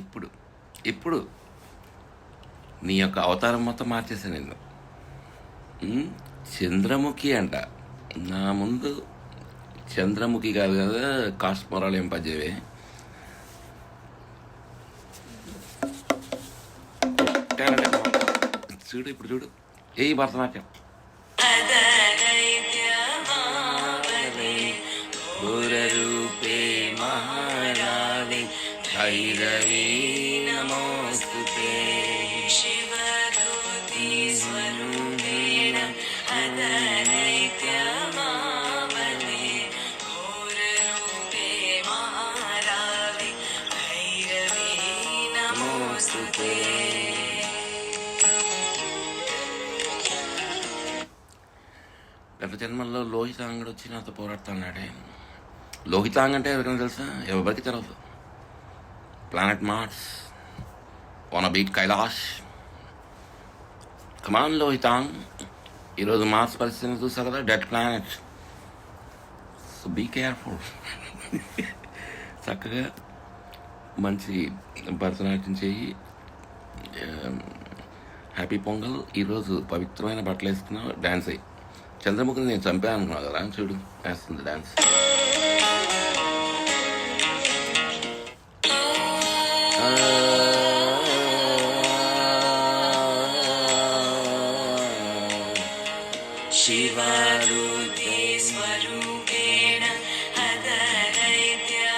ఇప్పుడు ఇప్పుడు నీ యొక్క అవతారం మొత్తం మార్చేసా నిన్ను. చంద్రముఖి అంట. నా ముందు చంద్రముఖి కాదు కదా, కాస్మరాలు ఏం పనిచేవే. చూడు ఇప్పుడు చూడు, ఏ భరతనాట్యం. భైరవీ నమోస్తుతే శివదూతి స్వరూపేణ అదరైత్యమావనే ఘోరరూపే మహారావి భైరవీ నమోస్తుతే. గత జన్మల్లో లోహితాంగుడు వచ్చి నాతో పోరాడుతున్నాడే. లోహితాంగ్ అంటే ఎవరికైనా తెలుసా? ఎవరికి తెలియదు. Planet Mars, wanna beat Kailash. Come on Lohitang. ఈరోజు మార్స్ పరిస్థితిని చూసా కదా, dead planet. So be careful. చక్కగా మంచి భరతనాట్యం చేయి. హ్యాపీ పొంగల్. ఈరోజు పవిత్రమైన బట్టలు వేసుకున్నావు, డ్యాన్స్ అయ్యి. చంద్రముఖిని నేను చంపాను అనుకున్నావు కదా, చూడు వేస్తుంది డ్యాన్స్. శివరూపే స్వరూపేణ అదరైత్యమావనే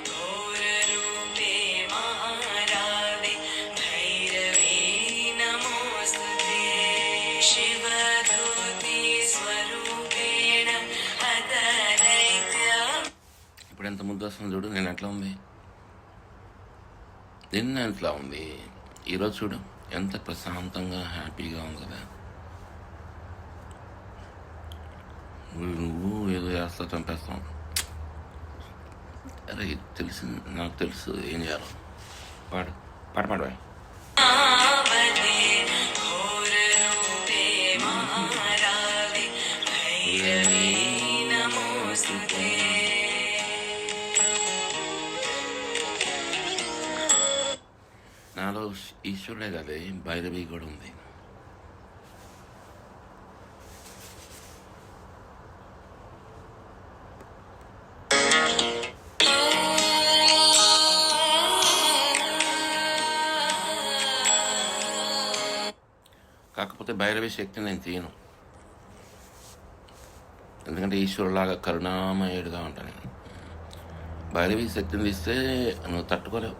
ఘోరరూపే మహారావి భైరవీ నమోస్తుతే శివదూతి స్వరూపేణ అదరైత్య. ఇప్పుడు ఎంత ముద్దు వస్తుంది చూడు. నేను ఎట్లా ఉంది, నిన్న ఎట్లా ఉంది, ఈరోజు చూడు ఎంత ప్రశాంతంగా హ్యాపీగా ఉంది కదా. నువ్వు ఏదో చేస్తా, చంపేస్తాం. అరే తెలుసు, నాకు తెలుసు ఏం చేయాలో. పాడు పాట పాడవా. నాలో ఈశ్వరుడే కాదే, భైరవి కూడా ఉంది. కాకపోతే భైరవి శక్తిని నేను తీయను, ఎందుకంటే ఈశ్వరులాగా కరుణామయుడిగా ఉంటాను నేను. భైరవి శక్తిని తీస్తే నువ్వు తట్టుకోలేవు.